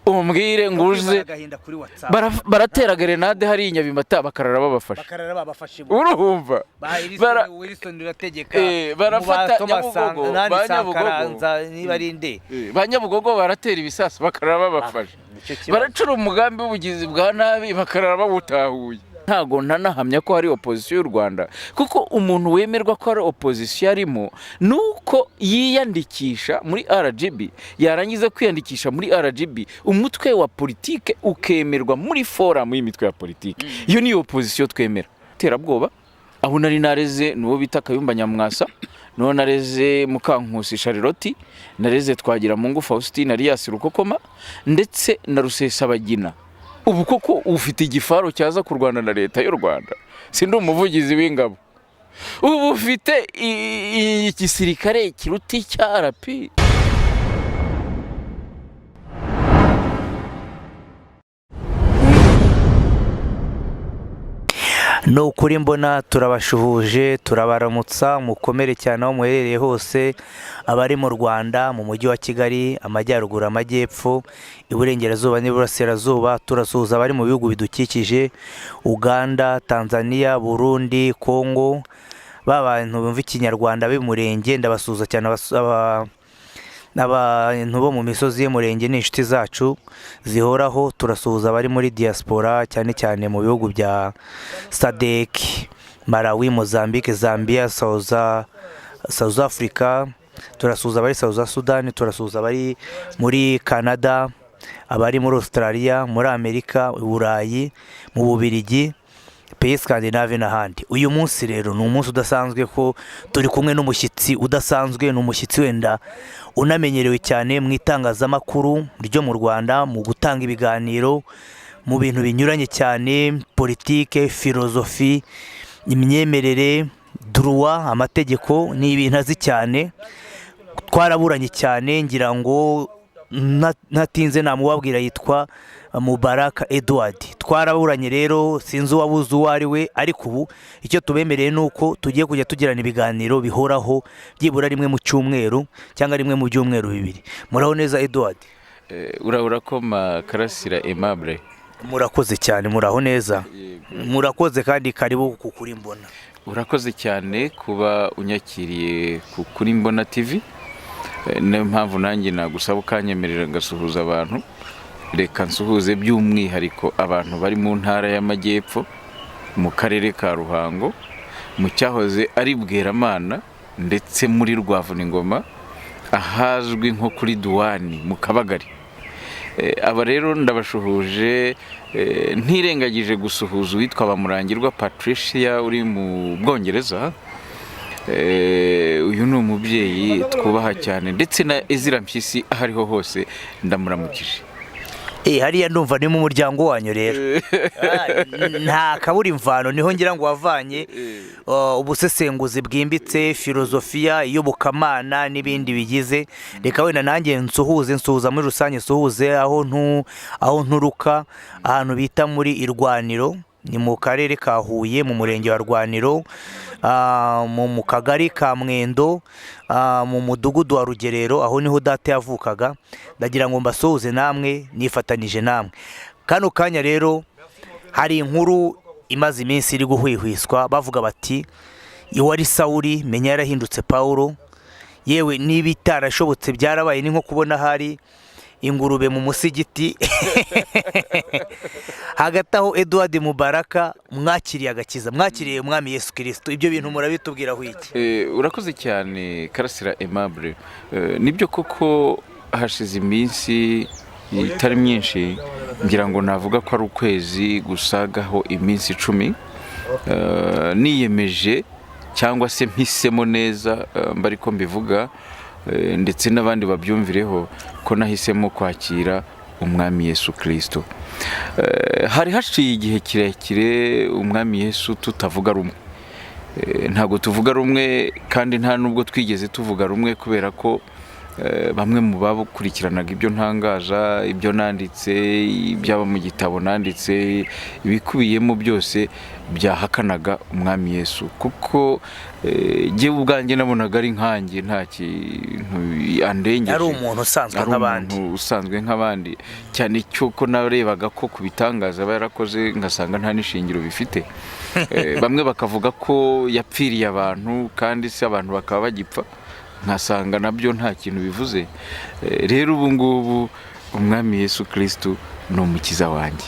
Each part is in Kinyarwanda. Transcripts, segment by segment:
umbwire nguze baratera grenade hari inyabimata bakarara babafashe urumva barafata Nyabugogo baratera ibisasu bakarara babafashe baracura umugambi w'ubugizi bwa nabi bakarara bawutahuye ntago ntanahamya ko hari opposition y'u Rwanda kuko umuntu wemerwa ko ari opposition arimo nuko yiyandikisha muri RGB yarangiza kwiyandikisha muri RGB umutwe wa politike ukemerwa muri forum y'imitwe ya politike iyo ni opposition twemera terabwoba aho nari nareze nuwo bita Kayumba Nyamwasa no nareze Mukankusi Charlotte nareze Twagira Mungu Faustin Arias Rukokoma ndetse na Rusesabagina ubu koko ufite igifaro cyaza kurwana na leta y'u Rwanda sindi umuvugizi w'ingabo ubu ufite igisirikare kiruti cya RP Nukuri mbona turabashuhuje turabaramutsa mukomere cyane aho muherereye hose abari mu Rwanda mu mujyi wa Kigali amajyaruguru amajyepfo iburengerazuba n'iburasirazuba turasuhuza abari mu bihugu bidukikije Uganda Tanzania Burundi Kongo babantu bumva ikinyarwanda b'umurenge ndabasuhuza cyane n'abantu bo mu misozi y'umurenge n'inshuti zacu zihoraho turasuhuza abari muri diaspora cyane cyane mu bihugu bya SADC Malawi Mozambique Zambia South Africa turasuhuza abari South Sudan turasuhuza abari muri Canada abari muri Australia muri Amerika Burayi mu Bubiligi pays Scandinave n'ahandi uyu munsi rero ni umunsi udasanzwe ko turi kumwe n'umushyitsi udasanzwe n'umushyitsi wenda unamenyerewe cyane mu itangazamakuru ryo mu Rwanda mu gutanga ibiganiro mu bintu binyuranye cyane politike filozofi imyemerere droit amategeko ni ibintu azi cyane twaraburanye cyane ngira ngo natinze namubabwira yitwa Mubaraka Edward twaraburanye rero sinzi uwabuze uwo ari we ariko ubu icyo tubemereye nuko tugiye kujya tugirana ibiganiro bihoraho byibura rimwe mu cyumweru cyangwa rimwe mu byumweru bibiri muraho neza Edward urakoma Karasira Aimable murakoze cyane muraho neza murakoze kandi karibu kukuri mbona urakoze cyane kuba unyakiriye kuri Mbona TV niyo mpamvu nanjye nagusaba ukanyemerera ngasuhuza abantu reka nsuhuze by'umwihariko abantu bari mu ntara y'amajyepfo mu karere ka Ruhango mu cyahoze ari Bweramana ndetse muri Rwavuningoma ahazwi nko kuri Duwani mu Kabagari aba rero ndabashuhuje ntirengagije gusuhuza witwa Bamurangirwa Patricia uri mu Bwongereza uyu ni umubyeyi twubaha cyane ndetse na Ezira Mpyisi ahariho hose ndamuramukije hariya ndumva ni mu muryango wanyu rero nta kabura imvano niho ngira ngo wavanye ubusesenguzi bwimbitse filozofiya iyobokamana n'ibindi bigize reka wenda nanjye nsuhuza muri rusange nsuhuze aho nturuka ahantu bita muri Irwaniro ni mu karere ka Huye mu murenge wa Rwaniro mu kagari ka Mwendo mu mudugudu wa Rugerero aho niho data yavukaga ndagira ngo mbasuhuze namwe nifatanije namwe kano kanya rero hari inkuru imaze iminsi iri guhwihwiswa bavuga bati iwari Sawuli menya yarahindutse Paulo yewe n'ibitarashobotse byarabaye ni nko kubona hari ingurube mu musigiti hagati aho Edward Mubaraka mwakiriye agakiza mwakiriye umwami Yesu Kristo ibyo bintu murabitubwiraho iki urakoze cyane Karasira Aimable nibyo koko hashize iminsi itari myinshi ngira ngo navuga ko ari ukwezi gusagaho iminsi 10 niyemeje cyangwa se mpisemo neza mbari ko mbivuga ndetse n'abandi babyumvireho ko nahisemo kwakira umwami Yesu Kristo hari haciye igihe kirekire umwami Yesu tutavuga rumwe ntago tuvuga rumwe kandi nta nubwo twigeze tuvuga rumwe kubera ko bamwe mu bakurikiranaga ibyo ntangaza, ibyo nanditse, ibyaba mu gitabo nanditse, ibikubiyemo byose byahakanaga umwami Yesu, kuko jyewe ubwanjye nabonaga ari nkanjye nta kintu andengeje, ari umuntu usanzwe nk'abandi, cyane cyuko narebaga ko ku bitangaza yarakoze ngasanga nta n'ishingiro bifite. Bamwe bakavuga ko yapfiriye abantu kandi se abantu bakaba bagipfa, nkasanga nabyo nta kintu bivuze. Rero ubu ngubu umwami Yesu Kristo ni umukiza wanjye.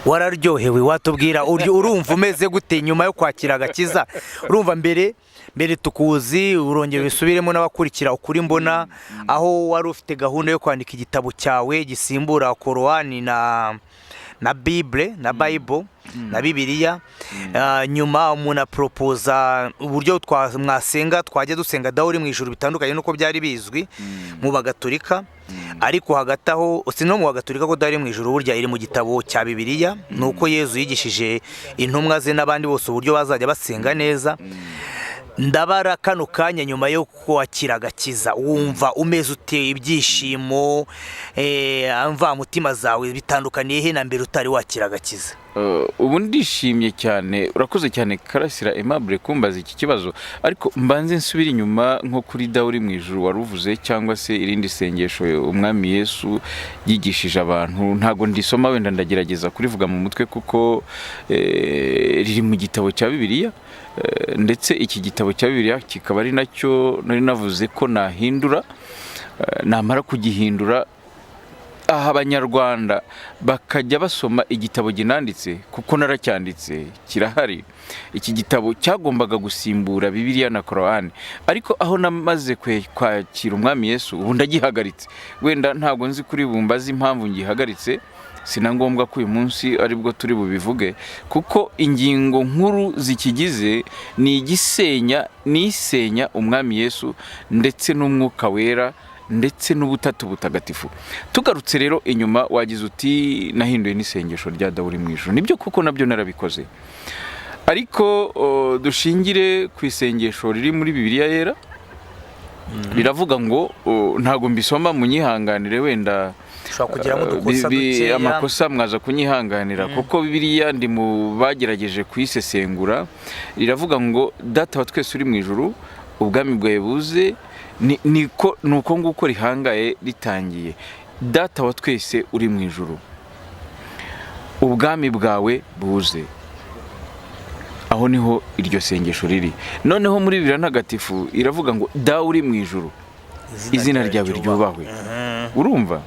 Wararyohewe, watubwira urumva umeze gute nyuma yo kwakira agakiza? Urumva mbere tukuzi, urongera bisubiremo n'abakurikira ukuri mbona, aho wari ufite gahunda yo kwandika igitabo cyawe gisimbura Korowani na Bible na Bibiliya. Nyuma umuntu aporopoza uburyo mwasenga, twajya dusenga dawe uri mu ijuru, bitandukanye nuko byari bizwi mu bagatolika. Ariko hagati aho si no mu bagatolika ko dawe uri mu ijuru burya iri mu gitabo cya Bibiliya, nuko Yezu yigishije intumwa ze n'abandi bose uburyo bazajya basenga neza. Ndabara kano kanya nyuma yo kwakira agakiza, wumva umeze uteye ibyishimo, amva mutima zawe bitandukaniye he na mbere utari wakira agakiza? Ubu ndishimye cyane. Urakoze cyane Karasira Aimable kumbaza iki kibazo, ariko mbanze nsubira inyuma nko kuri dawe uri mu ijuru waruvuze, cyangwa se irindi sengesho umwami Yesu yigishije abantu. Ntago ndisoma, wenda ndagerageza kurivuga mu mutwe kuko riri mu gitabo cya Bibiliya, ndetse iki gitabo cya Bibiliya kikaba ari nacyo nari navuze ko nahindura, namara kugihindura aha abanyarwanda bakajya basoma igitabo ginanditse, kuko naracyanditse kirahari. Iki gitabo cyagombaga gusimbura Bibiliya na Korowani, ariko aho namaze kwakira umwami Yesu ubu ndagihagaritse. Wenda ntago nzi kuri bumbaza impamvu ngihagaritse, sina ngombwa ko uyu munsi aribwo turi bubivuge, kuko ingingo nkuru zikigize ni isenya umwami Yesu ndetse n'umwuka wera ndetse n'ubutatu butagatifu. Tugarutse rero inyuma, wagize uti nahinduye n'isengesho rya dawe uri mu ijuru. Nibyo kuko nabyo narabikoze, ariko dushingire ku isengesho riri muri Bibiliya yera. Riravuga ngo, ntago mbisoma munyihanganire, wenda amakosa mwaza kunyihanganira, kuko Bibiliya ndi mu bagerageje kuyisesengura. Riravuga ngo, data wa twese uri mu ijuru, ubwami bwawe buze. Nuko nguko rihangaye ritangiye. Data wa twese uri mu ijuru, ubwami bwawe buze. Aho niho iryo sengesho riri. Noneho muri Bibiliya ntagatifu iravuga ngo, dawe uri mu ijuru, izina ryawe ryubahwe. Urumva?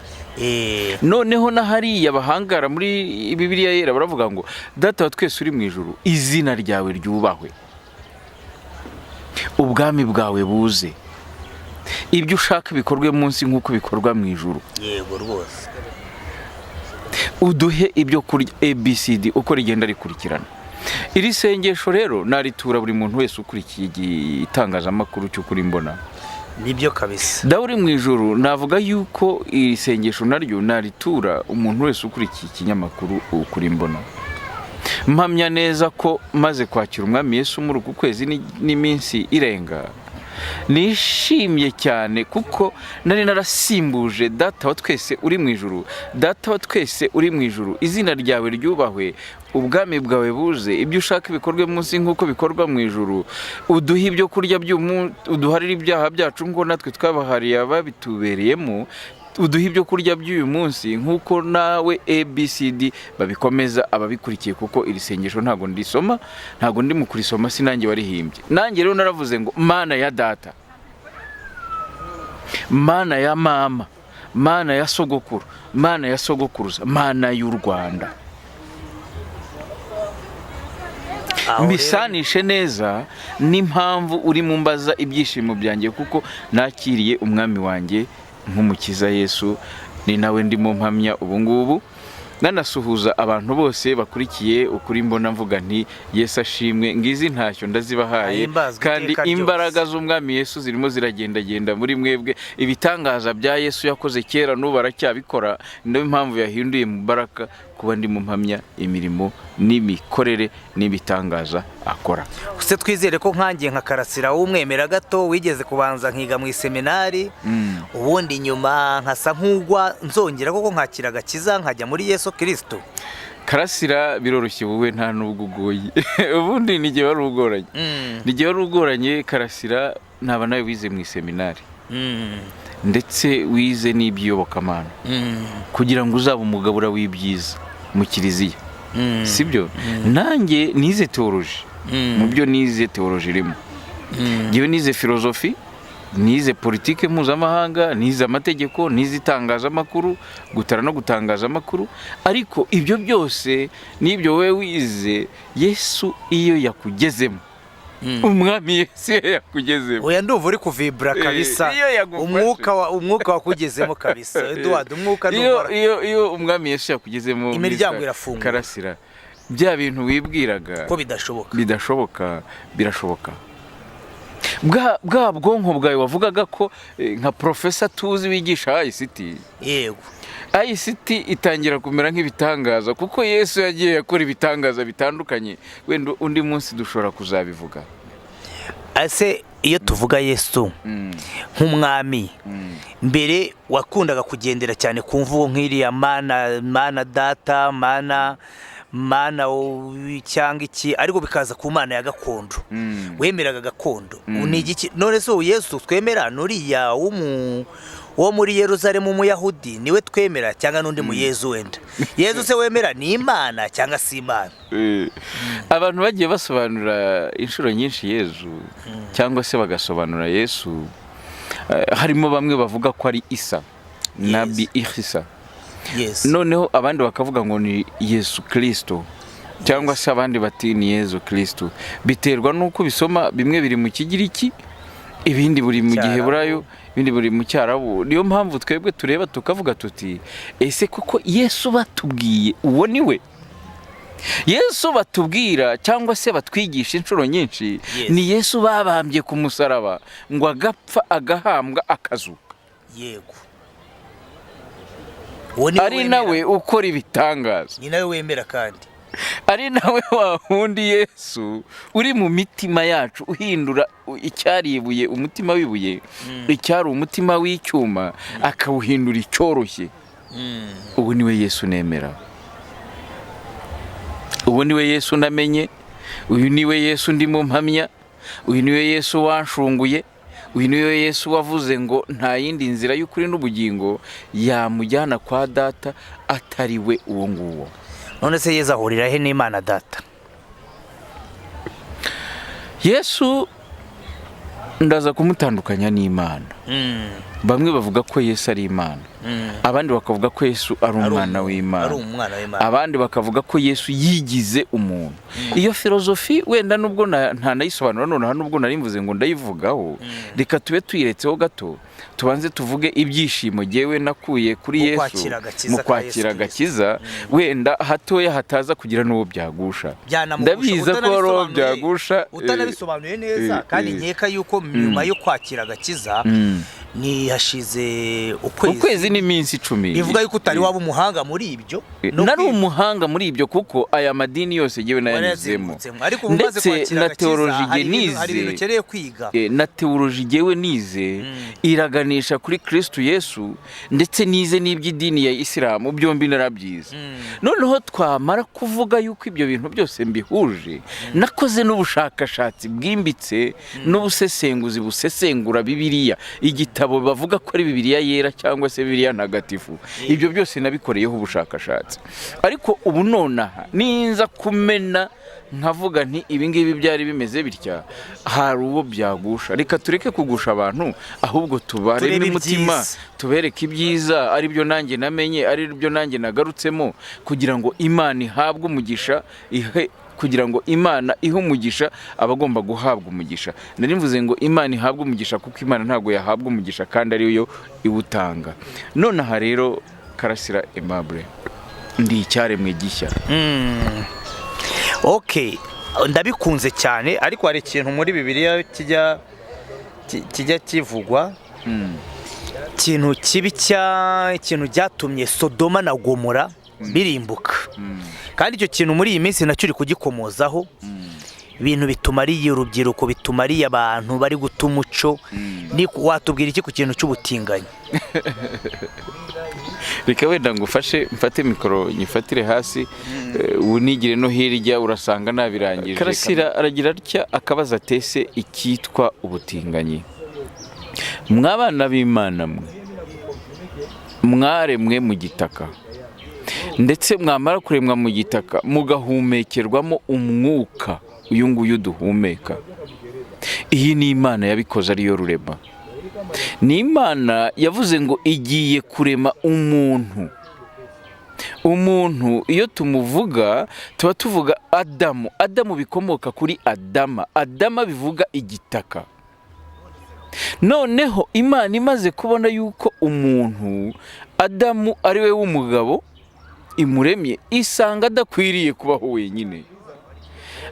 Noneho na hariya bahangara muri Bibiliya yera baravuga ngo, data wa twese uri mu ijuru, izina ryawe ryubahwe, ubwami bwawe buze, ibyo ushaka bikorwe munsi nk'uko bikorwa mu ijuru. Yego rwose. Uduhe ibyo kurya ABCD uko rigenda rikurikirana. Iri sengesho rero naritura buri muntu wese ukurikiye igitangazamakuru cy'ukuri mbona. Nibyo kabisa. Dawe uri mu ijuru, navuga yuko iri sengesho naryo naritura umuntu wese ukurikiye ikinyamakuru ukuri mbona. Mpamya neza ko maze kwakira umwami Yesu muri uku kwezi n'iminsi irenga, nishimye cyane kuko nari narasimbuje data wa twese uri mu ijuru. Data wa twese uri mu ijuru, izina ryawe ryubahwe, ubwami bwawe buze, ibyo ushaka bikorwe munsi nk'uko bikorwa mu ijuru. Uduhe ibyo kurya uduharire ibyaha byacu ngo natwe twabahariye ababitubereyemo. Uduhe ibyo kurya by'uyu munsi nk'uko nawe ABCD babikomeza ababikurikiye, kuko iri sengesho ntago ndisoma, ntago ndi mu kurisoma, sinange warihimbye. Nange rero naravuze ngo, mana ya data, mana ya mama, mana ya sogokuru, mana ya sogokuruza, mana y'u Rwanda. Mbisanishe neza n'impamvu uri mu mbaza ibyishimo byanjye, kuko nakiriye umwami wanjye nk'umukiza Yesu, ni nawe ndimo mpamya ubu ngubu. Nanasuhuza abantu bose bakurikiye ukuri mbona, mvuga nti Yesu ashimwe. Ngizi ntacyo ndazibahaye, kandi imbaraga z'umwami Yesu zirimo ziragendagenda muri mwebwe. Ibitangaza bya Yesu yakoze kera n'ubu aracyabikora, niyo mpamvu yahinduye Mubaraka kuba ndimo mpamya imirimo n'imikorere n'ibitangaza akora. Use twizere ko nkangiye nka Karasira w'umwemera gato wigeze kubanza nkiga mu iseminari, ubundi nyuma nkasa nk'ugwa nzongera koko nkakira agakiza nkajya muri Yesu Kristo. Karasira biroroshye wowe nta nubwo ugoye. Ubundi ni gihe wari ugoranye. Ni gihe wari ugoranye Karasira ntaba nawe wize mu iseminari. Ndetse wize n'iby'iyobokamana. Kugira ngo uzabe umugabura w'ibyiza mu kiliziya. Sibyo? Nanjye nize teoloji. Mu byo nize teoloji irimo. Ngewe nize filozofi, nize politike mpuzamahanga, nize amategeko, nize itangazamakuru, gutara no gutangaza amakuru. Ariko ibyo byose n'ibyo wowe wize, Yesu iyo yakugezemo, umwami Yesu iyo yakugezemo, oya ndumva uri kuvibra kabisa, umwuka wakugezemo kabisa. Eduard, umwuka ndumva iyo umwami Yesu yakugezemo, imiryango irafunga. Karasira, bya bintu wibwiraga ko bidashoboka birashoboka. Bwa bwonko bwawe wavugaga ko nka professor tuzi wigisha ICT, yego ICT itangira kumera nk'ibitangaza, kuko Yesu yagiye yakora ibitangaza bitandukanye. Wenda undi munsi dushobora kuzabivuga. Ase iyo tuvuga Yesu nk'umwami, mbere wakundaga kugendera cyane ku mvugo nk'iriya mana data, mana cyangwa iki, ariko bikaza ku mana ya gakondo. Wemeraga gakondo. Unigiki none so Yesu twemera nuriya wo muri Yerusalemu umuyahudi niwe twemera, cyangwa n'undi mu Yesu wenda? Yesu se wemera ni Imana cyangwa si Imana? Abantu bagiye basobanura inshuro nyinshi Yesu, cyangwa se bagasobanura Yesu, harimo bamwe bavuga ko ari Isa, Nabi Isa. Yes. Noneho abandi bakavuga ngo ni Yesu Kristo, cyangwa se abandi bati ni Yesu Kristo. Biterwa nuko bisoma, bimwe biri mu Kigiriki, ibindi buri mu Giheburayo, ibindi buri mu Cyarabu. Niyo mpamvu twebwe tureba tukavuga tuti, ese koko Yesu batubwiye uwo ni we? Yesu batubwira cyangwa se batwigisha inshuro nyinshi, ni Yesu babambye ku musaraba ngo agapfa agahambwa akazuka. Yego. Ari nawe ukora ibitangaza. Ni nawe wemera kandi. Ari nawe wa wundi Yesu uri mu mitima yacu uhindura icyaribuye umutima wibuye, icyari umutima w'icyuma akawuhindura icyoroshye. Ubu niwe Yesu nemera. Ubu niwe Yesu namenye. Uyu niwe Yesu ndimo mpamya. Uyu niwe Yesu wanshunguye. Uyu niwe Yesu wavuze ngo nta yindi nzira y'ukuri n'ubugingo yamujyana kwa data atari we uwo nguwo. None se Yesu ahurira he n'Imana data? Yesu ndaza kumutandukanya n'Imana. Bamwe bavuga ko Yesu ari Imana, abandi bakavuga ko Yesu ari umwana w'Imana, abandi bakavuga ko Yesu yigize umuntu. Iyo filozofi wenda nubwo ntanayisobanura none nubwo narimvuze ngo ndayivugaho, reka tube tuyiretseho gato, tubanze tuvuge ibyishimo jewe nakuye kuri Yesu mu kwakira agakiza, wenda hatoya hataza kugira n'uwo byagusha. Ndabiza ko ro byagusha utanabisobanuye neza, kandi nkeka yuko nyuma yo kwakira agakiza ni hashize ukwezi n'iminsi 10. Bivuga yuko utari waba umuhanga muri ibyo. Nari umuhanga muri ibyo kuko aya madini yose jewe nayanyuzemo. Ndetse na teoloji nize, na teoloji jewe nize iraganisha kuri Kristo Yesu, ndetse nize n'iby'idini ya Islam, byombi narabyize. Noneho twamara kuvuga yuko ibyo bintu byose mbihuje, nakoze n'ubushakashatsi bwimbitse n'ubusesenguzi busesengura Bibiliya, igitabo bavuga ko ari Bibiliya yera cyangwa se Bibiliya ntagatifu. Ibyo byose nabikoreyeho ubushakashatsi. Ariko ubu nonaha ninza kumena nkavuga nti ibi ngibi byari bimeze bitya, hari uwo byagusha. Reka tureke kugusha abantu, ahubwo tubareme umutima, tubereke ibyiza ari byo nanjye namenye, ari byo nanjye nagarutsemo, kugira ngo Imana ihabwe umugisha, kugira ngo Imana ihe umugisha abagomba guhabwa umugisha. Narimvuze ngo Imana ihabwe umugisha kuko Imana ntago yahabwa umugisha kandi ari yo iwutanga. None aha rero Karasira Aimable, ndi icyaremwe gishya. Okay, ndabikunze cyane, ariko hari ikintu muri Bibiliya kijya kivugwa, ikintu kibi ikintu cyatumye Sodoma na Gomora birimbuka. kandi icyo kintu muri iyi minsi nacyo uri kugikomozaho, ibintu bitumariye urubyiruko, bitumariye abantu bari guta umuco. Watubwira iki ku kintu cy'ubutinganyi? reka wenda ngufashe, mfate mikoro nyifatire hasi, unigire no hirya urasanga nabirangije. Karasira aragira atya akabaza atese ikitwa ubutinganyi. Mwabana b'Imana mwe, mwaremwe mu gitaka, ndetse mwamara kuremwa mu gitaka mugahumekerwamo umwuka uyu nguyu duhumeka. Iyi ni Imana yabikoze, ariyo rurema. Ni Imana yavuze ngo igiye kurema umuntu. Umuntu iyo tumuvuga tuba tuvuga Adamu. Adamu bikomoka kuri Adama. Adama bivuga igitaka. Noneho Imana imaze kubona yuko umuntu Adamu ari we w'umugabo imuremye, isanga adakwiriye kubaho wenyine.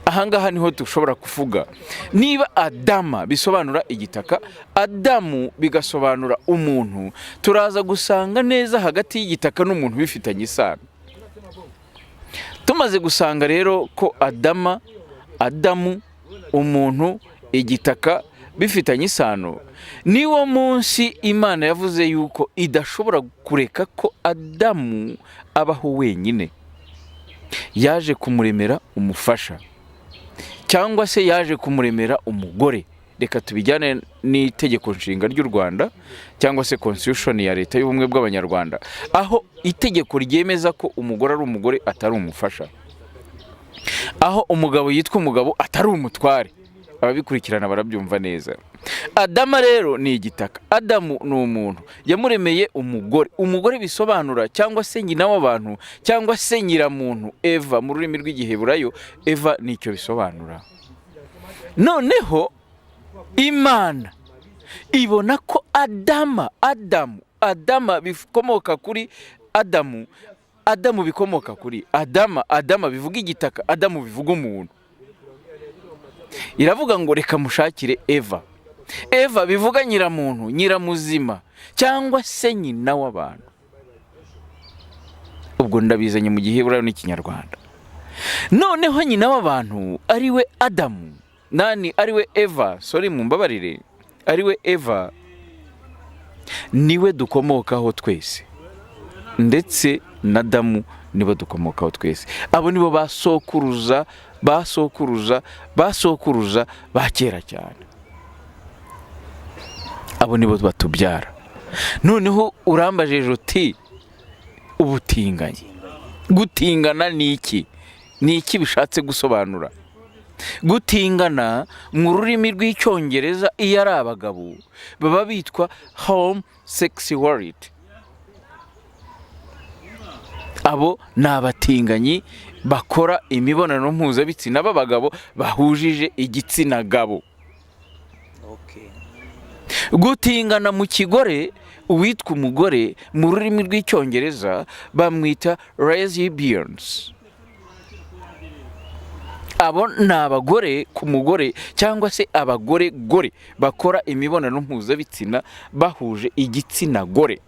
Ahangaha niho dushobora kuvuga niba Adama bisobanura igitaka, Adamu bigasobanura umuntu, turaza gusanga neza hagati y'igitaka n'umuntu bifitanye isano. Tumaze gusanga rero ko Adamu, umuntu, igitaka bifitanye isano, niwo munsi Imana yavuze yuko idashobora kureka ko Adamu abaho wenyine. Yaje kumuremera umufasha, cyangwa se yaje kumuremera umugore. Reka tubijyane n'itegeko nshinga ry'u Rwanda, cyangwa se constitution ya leta y'ubumwe bw'abanyarwanda, aho itegeko ryemeza ko umugore ari umugore atari umufasha, aho umugabo yitwa umugabo atari umutware. Ababikurikirana barabyumva neza. Adama rero ni igitaka, Adamu ni umuntu, yamuremeye umugore. Umugore bisobanura cyangwa se nyina w'abantu, cyangwa se nyiramuntu, Eva mu rurimi rw'Igiheburayo. Eva nicyo bisobanura. Noneho Imana ibona ko Adama bikomoka kuri Adamu, Adamu bikomoka kuri Adama bivuga igitaka, Adamu bivuga umuntu. Iravuga ngo reka mushakire Eva bivuga nyiramuntu, nyiramuzima, cyangwa se nyina w'abantu. Ubwo ndabizanye mu Giheburayo n'Ikinyarwanda. Noneho nyina w'abantu ari we Adamu, ari we Eva, mumbabarire, ari we Eva, niwe dukomokaho twese, ndetse na Adamu nibo dukomokaho twese. Abo nibo basokuruza ba kera cyane. Abo nibo batubyara. Noneho urambajeje uti ubutinganyi, gutingana ni iki? Ni iki bishatse gusobanura? Gutingana mu rurimi rw'Icyongereza iyo ari abagabo baba bitwa homosexuality. Abo ni abatinganyi bakora imibonano mpuzabitsina b'abagabo bahujije igitsina gabo. Gutingana mu kigore, uwitwa umugore mu rurimi rw'Icyongereza bamwita lesbians. Abo ni abagore ku mugore, cyangwa se abagore gore bakora imibonano mpuzabitsina bahuje igitsina gore.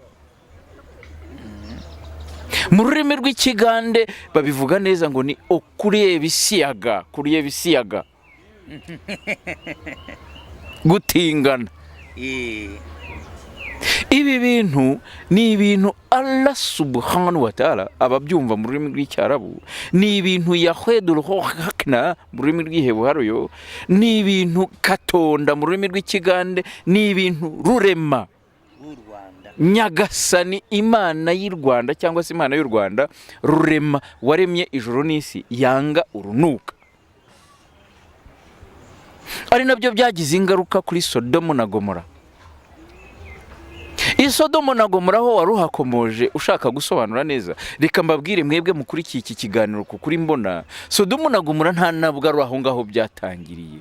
Mu rurimi rw'Ikigande babivuga neza ngo ni okuriye bisiyaga. Gutingana. Ibi bintu ni ibintu Allah subhanahu wa ta'ala, ababyumva mu rurimi rw'Icyarabu, ni ibintu yahwedulho hakna mu rurimi rw'Iheburayo, ni ibintu katonda mu rurimi rw'Ikigande, ni ibintu rurema. Nyagasani Imana y'u Rwanda, cyangwa se Imana y'u Rwanda rurema, waremye ijuru n'isi, yanga urunuka. Ari nabyo byagize ingaruka kuri Sodomu na Gomora. Sodomu na Gomora ho waruhakomoje ushaka gusobanura neza, reka mbabwire mwebwe mukurikiye iki kiganiro kuri mbona, Sodomu na Gomora nta nabwo ari aho ngaho byatangiriye.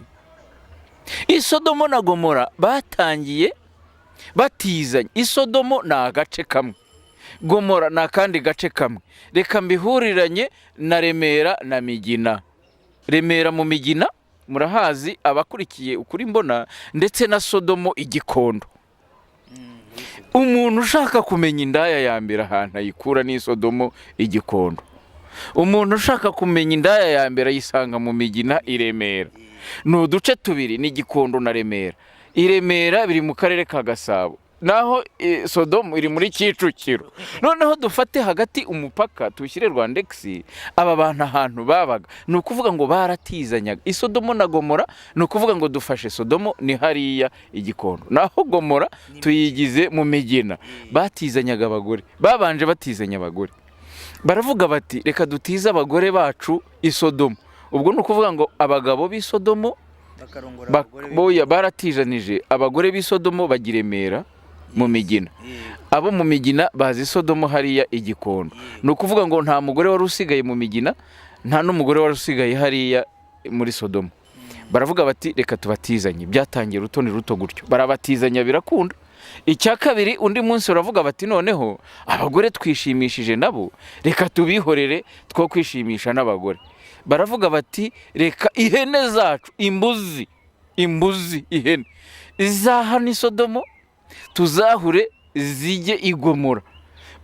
Sodomu na Gomora batangiye batizanye. Sodomu ni agace kamwe, Gomora ni akandi gace kamwe. Reka mbihuriranye na Remera na Migina. Remera mu Migina murahazi abakurikiye ukuri mbona, ndetse na Sodomu Igikondo. umuntu ushaka kumenya indaya ya mbere ahantu ayikura ni Sodomo, Igikondo. Umuntu ushaka kumenya indaya ya mbere ayisanga mu Migina, i Remera. Ni uduce tubiri, ni Gikondo na Remera. I Remera biri mu karere ka Gasabo, naho Sodomo iri muri Kicukiro. Noneho dufate hagati umupaka tushyire Rwandex, aba bantu ahantu babaga ni ukuvuga ngo baratizanyaga. Isodomo na Gomora ni ukuvuga ngo dufashe Sodomo ni hariya Igikondo, naho Gomora tuyigize mu Migina. Batizanyaga abagore, babanje batizanya abagore. Baravuga bati reka dutize abagore bacu Isodomo. Ubwo ni ukuvuga ngo abagabo b'Isodomo baratijanije abagore b'Isodomo bagira Remera mu Migina. Abo mu Migina bazi Sodomo hariya Igikondo. Ni ukuvuga ngo nta mugore wari usigaye mu Migina, nta n'umugore wari usigaye hariya muri Sodomo. Baravuga bati reka tubatizanye. Byatangiye ruto ni ruto gutyo, barabatizanya birakunda. Icya kabiri, undi munsi baravuga bati noneho abagore twishimishije nabo, reka tubihorere two kwishimisha n'abagore. Baravuga bati reka ihene zacu, imbuzi ihene izahana Sodomo tuzahure zijye i Gomora.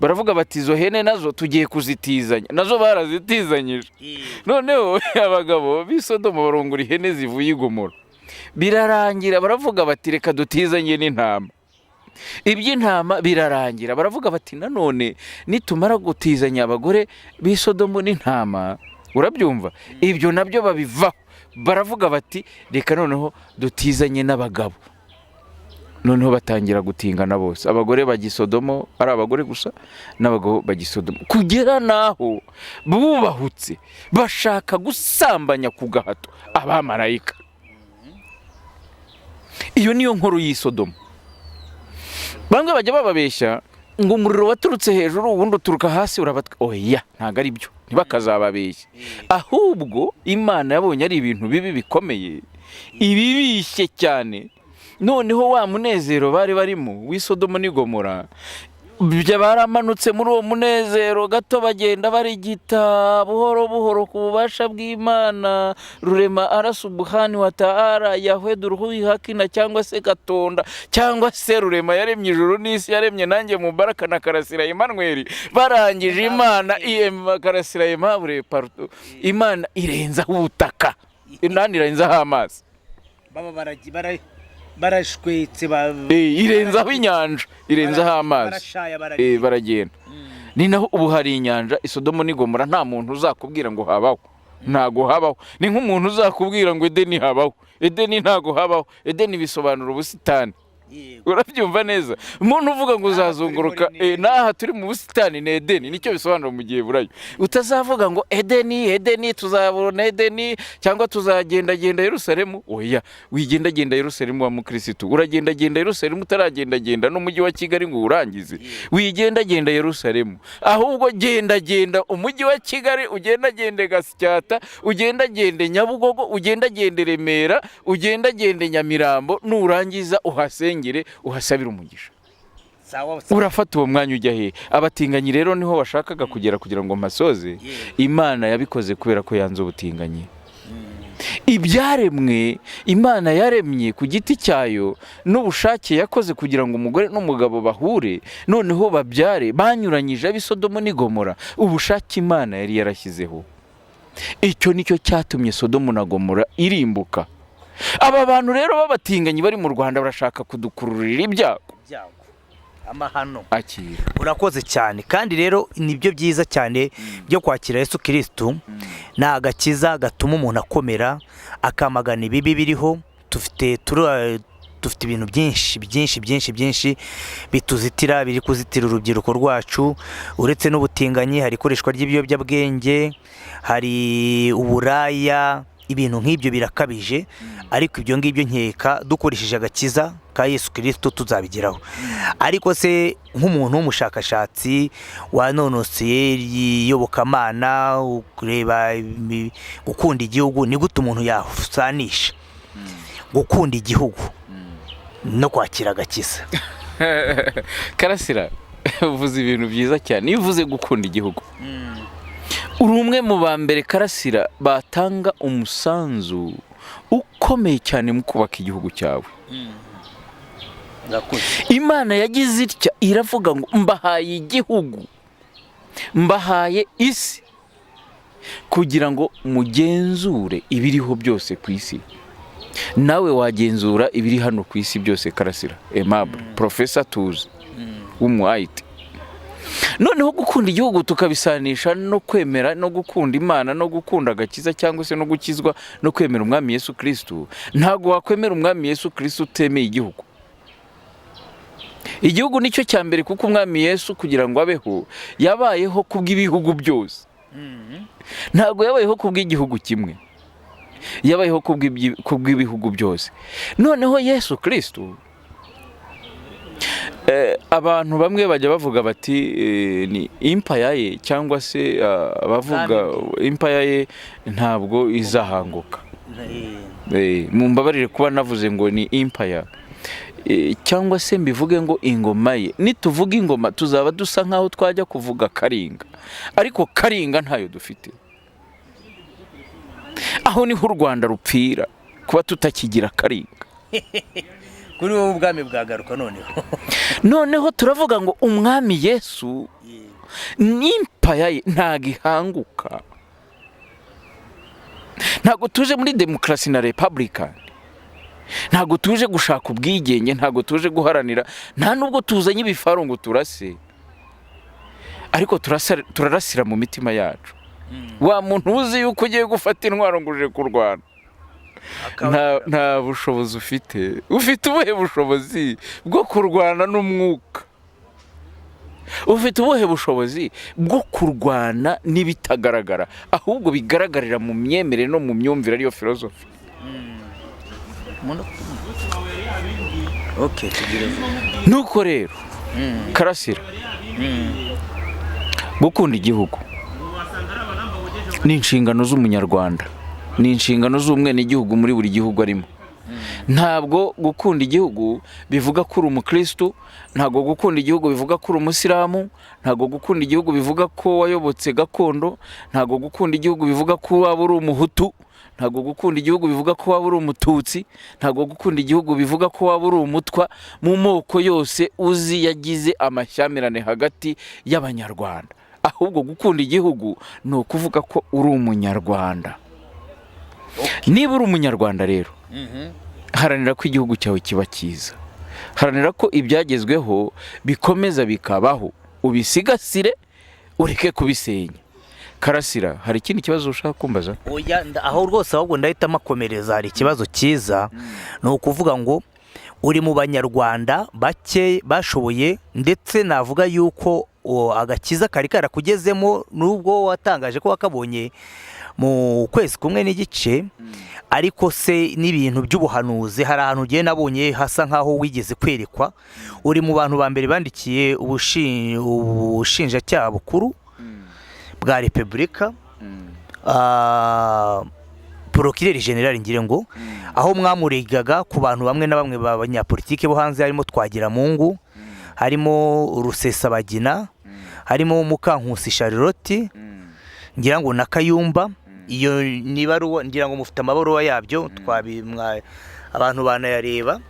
Baravuga bati izo hene nazo tugiye kuzitizanya, nazo barazitizanyije. Noneho abagabo b'Isodomo barongura ihene zivuye i Gomora. Birarangira, baravuga bati reka dutizanye n'intama. Iby'intama birarangira, baravuga bati nanone nitumara gutizanya abagore b'Isodomo n'intama, urabyumva, ibyo nabyo babivaho. Baravuga bati reka noneho dutizanye n'abagabo. Noneho batangira gutingana bose, abagore bagisodomo ari abagore gusa n'abagabo bagisodomo, kugera naho bubahutse bashaka gusambanya ku gahato abamarayika. Iyo niyo nkuru y'Isodomo. Bamwe bajya bababeshya ngo umuriro waturutse hejuru ubundi uturuka hasi urabatwa. Oya, ntago ari byo, ntibakazababeshye. Ahubwo Imana yabonye ari ibintu bibi bikomeye, ibibishye cyane. Noneho wa munezero bari barimo w'Isodomo n'i Gomora, baramanutse muri uwo munezero gato, bagenda barigita buhoro buhoro ku bubasha bw'Imana rurema arasubuhani wa ta'ala yahwedu ruhuhi hakina, cyangwa se Gatonda, cyangwa se rurema yaremye ijuru n'isi, yaremye nanjye Mubaraka na Karasira Emmanuel. Barangije Imana Karasira Emmanuel partout, Imana irenza ubutaka, nani irenzaho amazi, barashwetse irenzaho inyanja, irenzaho amazi, baragenda. Ni naho ubu hari inyanja. Isodomo n'i Gomora nta muntu uzakubwira ngo habaho, ntago habaho. Ni nk'umuntu uzakubwira ngo Edeni habaho, Edeni ntago habaho. Edeni bisobanura ubusitani, urabyumva neza. Umuntu uvuga ngo uzazunguruka naha turi mu busitani ni Edeni, nicyo bisobanura mu gihe burayo. Utazavuga ngo Edeni tuzabona Edeni cyangwa tuzagenda Yerusalemu. Oya, wigenda Yerusalemu wa mukristo, uragenda Yerusalemu utaragenda n'umujyi wa Kigali ngo urangize. Wigenda Yerusalemu, ahubwo genda umujyi wa Kigali, ugenda Gasyata, ugenda Nyabugogo, ugenda Remera, ugenda Nyamirambo, nurangiza uhasenge uhasabira umugisha. Urafata uwo mwanya ujya he? Abatinganyi rero niho bashakaga kugera kugira ngo masoze. Imana yabikoze kubera ko yanze ubutinganyi. Ibyaremwe Imana yaremye ku giti cyayo n'ubushake yakoze kugira ngo umugore n'umugabo bahure, noneho babyare, banyuranyije ab'Isodomo n'i Gomora. Ubushake Imana yari yarashyizeho, icyo nicyo cyatumye Sodomo na Gomora irimbuka. Aba bantu rero b'abatinganyi bari mu Rwanda barashaka kudukururira ibyago, amahano. Akira, urakoze cyane. Kandi rero nibyo byiza cyane byo kwakira Yesu Kristo, ni agakiza gatuma umuntu akomera, akamagana ibibi biriho. Dufite ibintu byinshi bituzitira, biri kuzitira urubyiruko rwacu. Uretse n'ubutinganyi, hari ikoreshwa ry'ibiyobyabwenge, hari uburaya, ibintu nk'ibyo birakabije. Ariko ibyo ngibyo nkeka dukoresheje agakiza ka Yesu Kristo tuzabigeraho. Ariko se nk'umuntu w'umushakashatsi wanonoseye iyobokamana, kureba gukunda igihugu, ni gute umuntu yasanisha gukunda igihugu no kwakira agakiza? Karasira, uvuze ibintu byiza cyane. Iyo uvuze gukunda igihugu, uri umwe mu ba mbere Karasira batanga umusanzu ukomeye cyane mu kubaka igihugu cyawe. Imana yagize itya iravuga ngo mbahaye igihugu, mbahaye isi kugira ngo mugenzure ibiriho byose ku isi. Nawe wagenzura ibiri hano ku isi byose Karasira Aimable Professor Tuzi w'umuayiti. Noneho gukunda igihugu tukabisanisha no kwemera no gukunda Imana no gukunda agakiza cyangwa se no gukizwa no kwemera umwami Yesu Kristo. Ntago wakwemera umwami Yesu Kristo utemeye igihugu. Igihugu nicyo cya mbere kuko umwami Yesu kugira ngo abeho yabayeho kubw'ibihugu byose. Ntago yabayeho kubw'igihugu kimwe, yabayeho kubw'ibihugu byose. Noneho Yesu Kristo abantu bamwe bajya bavuga bati ni empire ye cyangwa se bavuga empire ye ntabwo izahanguka. Mumbabarire kuba navuze ngo ni empire cyangwa se mbivuge ngo ingoma ye. Nituvuga ingoma tuzaba dusa nkaho twajya kuvuga Karinga, ariko Karinga ntayo dufite. Aho niho u Rwanda rupfira kuba tutakigira Karinga. Kuri wowe ubwami bwagaruka noneho turavuga ngo umwami Yesu n'impaya ye ntagihanguka. Ntago tuje muri demokarasi na republican, ntago tuje gushaka ubwigenge, ntago tuje guharanira, nta nubwo tuzanye ibifaru ngo turase, ariko turarasira mu mitima yacu. Wa muntu uzi yuko ugiye gufata intwaro ngo uje kurwana, nta bushobozi ufite ubuhe bushobozi bwo kurwana n'umwuka? Ufite ubuhe bushobozi bwo kurwana n'ibitagaragara, ahubwo bigaragarira mu myemerere no mu myumvire, ariyo philosophy. Nuko rero Karasira, gukunda igihugu ni inshingano z'umunyarwanda, ni inshingano z'umwenegihugu muri buri gihugu arimo. Ntabwo gukunda igihugu bivuga ko uri umukristo, ntabwo gukunda igihugu bivuga ko uri umusilamu, ntabwo gukunda igihugu bivuga ko wayobotse gakondo, ntabwo gukunda igihugu bivuga ko waba uri umuhutu, ntabwo gukunda igihugu bivuga ko waba uri umututsi, ntabwo gukunda igihugu bivuga ko waba uri umutwa. Mu moko yose uzi yagize amashyamirane hagati y'abanyarwanda, ahubwo gukunda igihugu ni ukuvuga ko uri umunyarwanda. Niba uri umunyarwanda rero, haranira ko igihugu cyawe kiba cyiza, haranira ko ibyagezweho bikomeza bikabaho, ubisigasire ureke kubisenya. Karasira, hari ikindi kibazo ushaka kumbaza? Oya, aho rwose ahubwo ndahita makomereza. Hari ikibazo cyiza, ni ukuvuga ngo uri mu banyarwanda bake bashoboye, ndetse navuga yuko agakiza kari karakugezemo, nubwo watangaje ko wakabonye mu kwezi kumwe n'igice, ariko se n'ibintu by'ubuhanuzi hari ahantu ugiye nabonye hasa nkaho wigeze kwerekwa. Uri mu bantu ba mbere bandikiye ubushinjacyaha bukuru bwa Repubulika, Procureur General ngire ngo, aho mwamuregaga ku bantu bamwe na bamwe b'abanyapolitike bo hanze, harimo Twagiramungu, harimo Rusesabagina, harimo Mukankusi Charlotte, ngira ngo na Kayumba. Iyo ni baruwa, ngira ngo mufite amabaruwa yabyo, twabimwa abantu banayareba.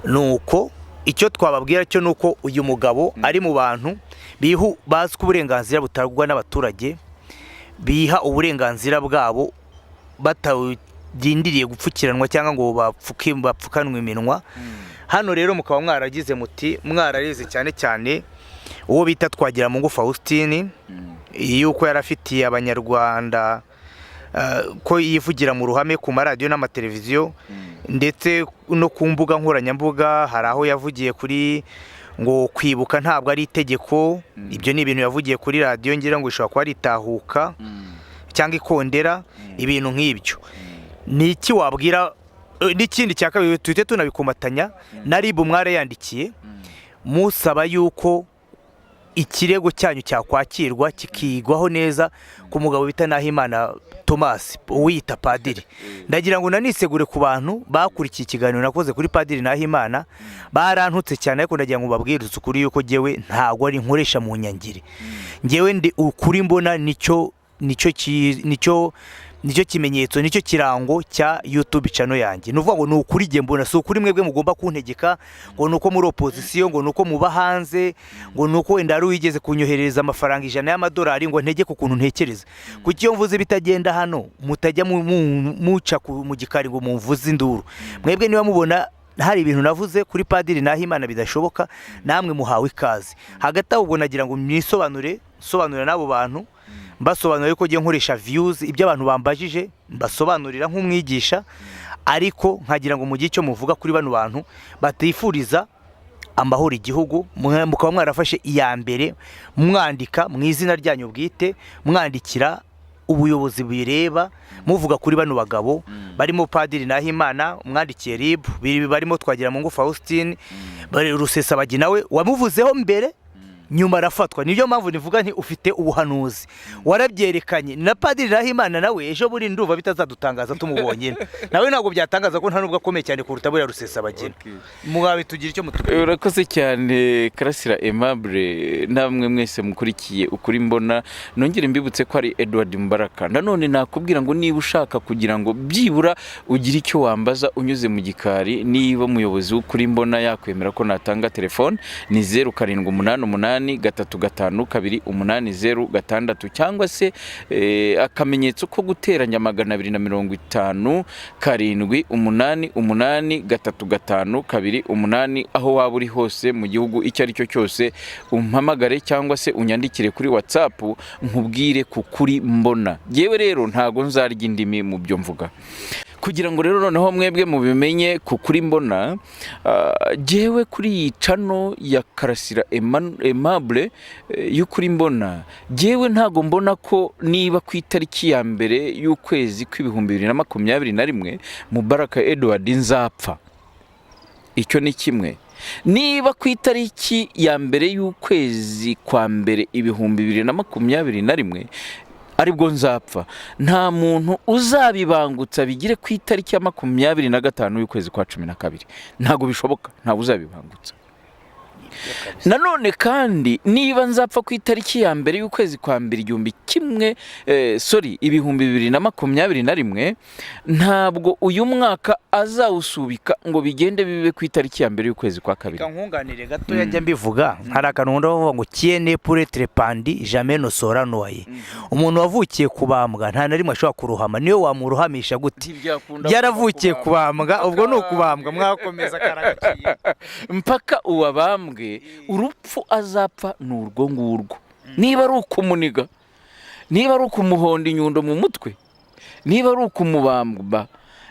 Nuko icyo twababwira cyo nuko uyu mugabo ari mu bantu bazi ko uburenganzira butagwa n'abaturage, biha uburenganzira bwabo batadindiriye gupfukiranwa cyangwa ngo bapfukanwe iminwa. Hano rero mukaba mwaragize muti, mwarareze cyane cyane uwo bita Twagiramungu Faustin, yuko yarafitiye abanyarwanda ko yivugira mu ruhame ku maradiyo n'amateleviziyo, ndetse no ku mbuga nkoranyambuga. Hari aho yavugiye kuri ngo kwibuka ntabwo ari itegeko. Ibyo ni ibintu yavugiye kuri radiyo, ngira ngo ishobora kuba ari Itahuka cyangwa Ikondera, ibintu nk'ibyo. Ni iki wabwira? N'ikindi cya kabiri, tuhite tunabikomatanya na RIB mwarayandikiye musaba yuko ikirego cyanyu cyakwakirwa kikigwaho neza ku mugabo bita Nahimana Thomas, uwita padiri. Ndagira ngo nanisegure ku bantu bakurikiye ikiganiro nakoze kuri padiri Nahimana, barantutse cyane, ariko ndagira ngo babwirize ukuri yuko jewe ntago ari nkoresha mu nyangire. Ngewe ndi ukuri mbona nicyo nicyo kimenyetso, nicyo kirango cya YouTube channel yanjye. Nuvuga ngo ni ukuri jye mbona, si ukuri mwebwe mugomba kuntegeka ngo nuko muri opposition, ngo nuko muba hanze, ngo nuko wenda ari wigeze kunyohereza amafaranga $100 ngo ntegeke ukuntu ntekereza. Kuki iyo mvuze bitagenda hano mutajya muca mu gikari ngo mumvuze induru. Mwebwe niba mubona hari ibintu navuze kuri Padiri Nahimana bidashoboka, namwe muhawe ikaze. Hagati aho ubwo nagira ngo sobanurira n'abo bantu, mbasobanurira ko ngiye nkoresha views ibyo abantu bambajije, mbasobanurira nk'umwigisha, ariko nkagira ngo mu gihe cyo muvuga kuri bano bantu batifuriza amahoro igihugu, mukaba mwarafashe iya mbere mwandika mu izina ryanyu bwite, mwandikira ubuyobozi bireba, muvuga kuri bano bagabo barimo Padiri Nahimana, umwandikiye RIB, barimo Twagiramungu Faustin, bari Rusesabagina we wamuvuzeho mbere, nyuma arafatwa. Nibyo mpamvu nivuga nti ufite ubuhanuzi, warabyerekanye na Padiri Nahimana nawe ejo buri nduva bitazadutangaza tumubonye nawe ntabwo byatangaza ko nta nubwo akomeye cyane kuruta buri Rusesabagina. Mugabe tugira icyo mutubwira. Urakoze cyane Karasira Aimable, namwe mwese mukurikiye ukuri mbona. Nongere mbibutse ko ari Edward Mubaraka. Nanone nakubwira ngo niba ushaka kugira ngo byibura ugire icyo wambaza unyuze mu gikari, niba umuyobozi w'ukuri mbona yakwemera ko natanga telefone, ni 0788 352 cyangwa se akamenyetso ko guteranya 250 788 aho waba uri hose mu gihugu icyo ari cyo cyose, umpamagare cyangwa se unyandikire kuri WhatsApp nkubwire kukuri mbona. Yewe rero ntago nzarya indimi mu byo mvuga. Kugira ngo rero noneho mwebwe mubimenye kukuri mbona, jewe kuri iyi channel ya Karasira Aimable y'ukuri mbona, jewe ntago mbona ko niba ku itariki ya mbere y'ukwezi kw'ibihumbi 2021 Mubaraka Edward nzapfa. Icyo ni kimwe. Niba ku itariki ya mbere y'ukwezi kwa mbere 2021 aribwo nzapfa, nta muntu uzabibangutsa bigire ku itariki ya 25 y'ukwezi kwa 12. Ntago bishoboka, ntawe uzabibangutsa. Nanone kandi niba nzapfa ku itariki ya mbere y'ukwezi kwa mbere 2021, ntabwo uyu mwaka azawusubika ngo bigende bibe ku itariki ya mbere y'ukwezi kwa kabiri. Kankunganire gato yajya mbivuga, hari akantu ndavuga ngo tiene pour être pandi jamais ne sera noyé. Umuntu wavukiye kubambwa nta na rimwe ashobora kuruhama, niyo wamuruhamisha gute? Byaravukiye kubambwa, ubwo no kubambwa mwakomeza karagaciye mpaka uwabambwe. Urupfu azapfa n'urwo ngurwo. Niba ari ukumuniga, niba ari ukumuhonda inyundo mu mutwe, niba ari ukumubamba,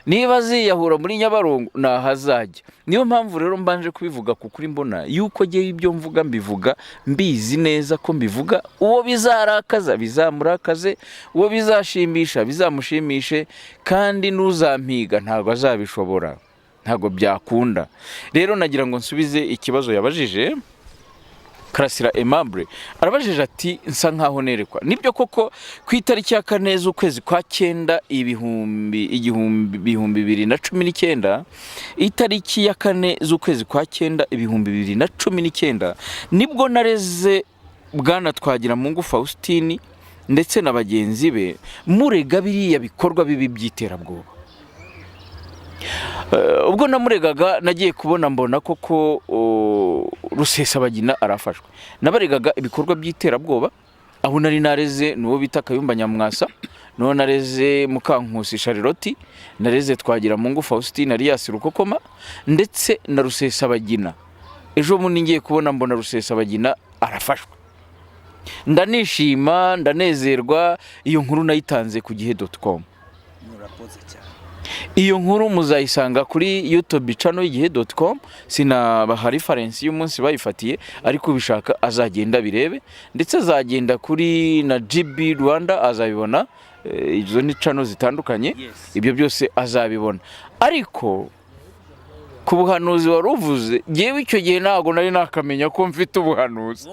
niba ziyahura muri Nyabarongo nahazajya. Niyo mpamvu rero mbanje kubivuga kukuri mbona yuko giye ibyo mvuga mbivuga mbizi neza ko mbivuga uwo bizarakaza bizamurakaze, uwo bizashimisha bizamushimishe, kandi n'uzampiga ntago azabishobora, ntago byakunda. Rero nagira ngo nsubize ikibazo yabajije Karasira Aimable. Arabajije ati nsa nkaho nerekwa. Nibyo koko ku itariki ya 4 z'ukwezi kwa 9 2019, itariki ya 4 z'ukwezi kwa 9 2019 nibwo nareze Bwana Twagiramungu Faustin ndetse na bagenzi be murega biriya bikorwa bibi by'iterabwoba. Ubwo namuregaga nagiye kubona mbona koko Rusesabagina arafashwe. Nabaregaga ibikorwa by'iterabwoba, aho nari nareze nuwo bita Kayumba Nyamwasa, no nareze Mukankusi Charlotte, nareze Twagiramungu Faustin Alias Rukokoma ndetse na Rusesabagina. Ejo bundi ngiye kubona mbona Rusesabagina arafashwe. Ndanishima, ndanezerwa. Iyo nkuru nayitanze ku gihe.com. Murakoze cyane. Iyo nkuru muzayisanga kuri YouTube channel y'igihe.com. Sinabaha reference y'umunsi bayifatiye, ariko bishaka azagenda birebe, ndetse azagenda kuri na GB Rwanda azabibona. Izo ni channel zitandukanye, ibyo byose azabibona. Ariko ku buhanuzi waruvuze, jewe icyo gihe ntago nari nakamenya ko mfite ubuhanuzi.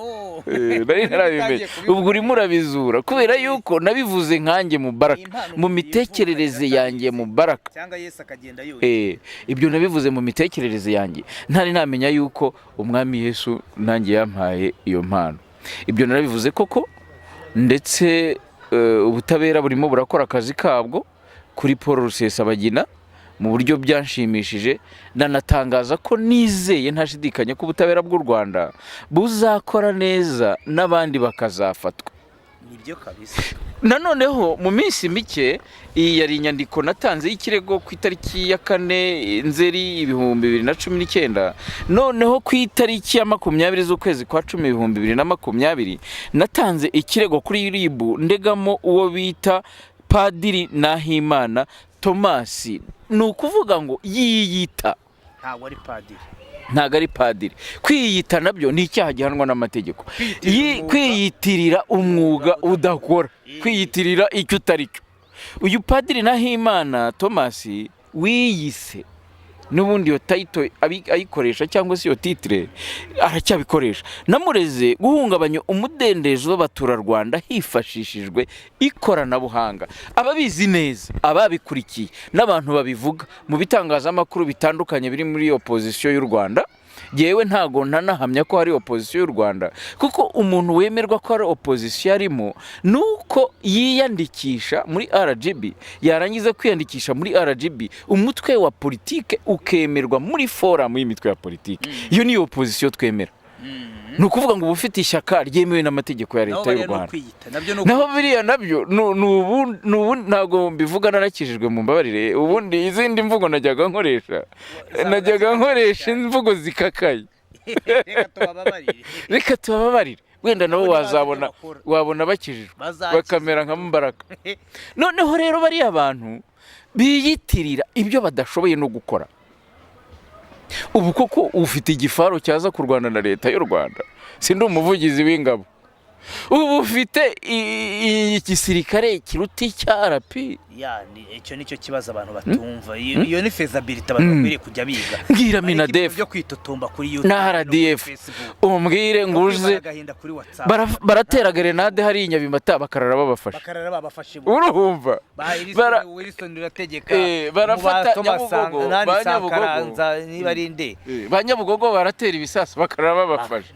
Nari narabimenye. Ubwo uri murabizura kubera yuko nabivuze nkanjye Mubaraka mu mitekerereze yanjye Mubaraka, cyangwa Yesu akagenda yoye. Ibyo nabivuze mu mitekerereze yanjye, ntari namenya yuko umwami Yesu nanjye yampaye iyo mpano. Ibyo narabivuze koko, ndetse ubutabera burimo burakora akazi kabwo kuri Paul Rusesabagina mu buryo byanshimishije, nanatangaza ko nizeye ntashidikanya ko ubutabera bw'u Rwanda buzakora neza n'abandi bakazafatwa. Nibyo kabisa. Nanoneho mu minsi mike iyi yari inyandiko natanze y'ikirego ku itariki ya 4 Nzeri 2019, noneho ku itariki ya 20 z'ukwezi kwa 10 2020 natanze ikirego kuri RIB ndegamo uwo bita Padiri Nahimana Thomas. Ni ukuvuga ngo yiyita, ntabwo ari padiri. ntago ari padiri. Kwiyita nabyo ni icyaha gihanwa n'amategeko. Kwiyitirira umwuga udakora, kwiyitirira icyo utari cyo. Uyu Padiri Nahimana Thomas wiyise n'ubundi iyo title ayikoresha cyangwa se iyo titre aracyabikoresha. Namureze guhungabanya umudendezo w'abaturarwanda hifashishijwe ikoranabuhanga. Ababizi neza, ababikurikiye n'abantu babivuga mu bitangazamakuru bitandukanye biri muri opposition y'u Rwanda. Yewe ntago ntanahamya ko hari opposition y'u Rwanda, kuko umuntu wemerwa ko ari opposition arimo nuko yiyandikisha muri RGB, yarangiza kwiyandikisha muri RGB umutwe wa politike ukemerwa muri forum y'imitwe ya politike. Iyo ni opposition twemera. Ni ukuvuga ngo ubufite ishyaka ryemewe n'amategeko ya leta y'u Rwanda. Naho biriya nabyo nubu ntago mbivuga narakijijwe mu mbabarire. Ubundi izindi mvugo najyaga nkoresha imvugo zikakaye. Reka tubabarire. Wenda nabo wabona bakijijwe bakamera nka Mbaraka. Noneho rero bari abantu biyitirira ibyo badashoboye no gukora. Ubu koko ufite igifaro cyaza kurwana na leta y'u Rwanda, sindi umuvugizi w'ingabo. Ubu ufite igisirikare kiruti cya RP. Icyo nicyo kibazo abantu batumva. Iyo ni feasibility abantu bakwiriye kujya biga. Mbwira Minadef byo kwitotomba kuri YouTube na RDF, umbwire nguze baratera grenade hari inyabimata bakarara babafashe. Urumva Wilson urategeka barafata Nyabugogo, Banyabugogo baratera ibisasu bakarara babafashe.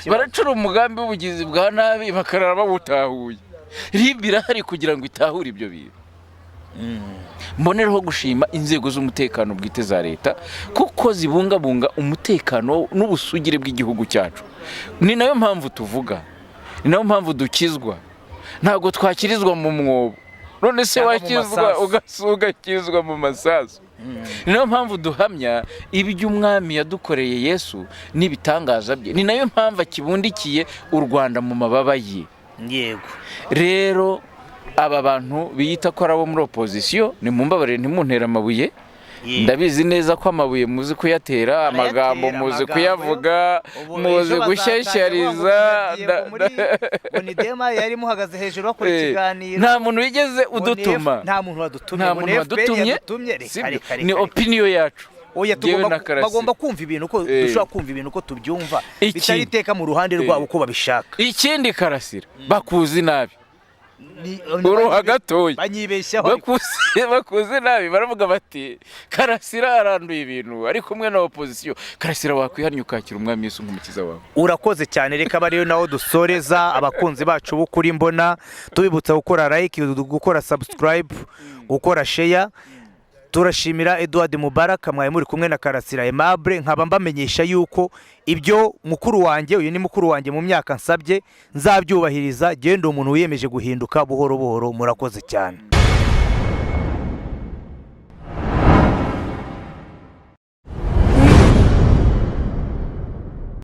Baracura umugambi w'ubugizi bwa nabi bakarara bawutahuye. RIB irahari kugira ngo itahure ibyo bintu. Mbonereho gushima inzego z'umutekano bwite za leta kuko zibungabunga umutekano n'ubusugire bw'igihugu cyacu. Ni nayo mpamvu tuvuga, ni nayo mpamvu dukizwa. Ntago twakirizwa mu mwobo, none se wakizwa ugakizwa mu masasu. Ni nayo mpamvu duhamya ibyo umwami yadukoreye Yesu n'ibitangaza bye. Ni nayo mpamvu akibundikiye u Rwanda mu mababa ye. Yego rero aba bantu biyita ko arabo muri opposition ni mumbabarire ntimuntera amabuye. Ndabizi neza ko amabuye muzi kuyatera, amagambo muzi kuyavuga, muzi gushyashyariza. Bonidema yari muhagaze hejuru bakora ikiganiro. Nta muntu wigeze udutuma, nta muntu wadutumye. Ni opinion yacu. Oya bagomba kumva ibintu ko dushobora kumva ibintu ko tubyumva bitari iteka mu ruhande rwabo uko babishaka. Ikindi Karasira bakuzi nabi. Uruha gatoya banyibeshyaho bakuze nabi, baravuga bati Karasira aranduye ibintu ari kumwe na opposition. Karasira wakwihannye ukakira umwami Yesu nk'umukiza wawe. Urakoze cyane. Reka bariyo naho dusoreza abakunzi bacu b'ukuri mbona, tubibutsa gukora like, gukora subscribe, gukora share. Turashimira Edouard Mubaraka mwaye muri kumwe na Karasira Aimable. Nkaba mbamenyesha yuko ibyo mukuru wanjye, uyu ni mukuru wanjye mu myaka nsabye, nzabyubahiriza. Genda umuntu wiyemeje guhinduka buhoro buhoro. Murakoze cyane.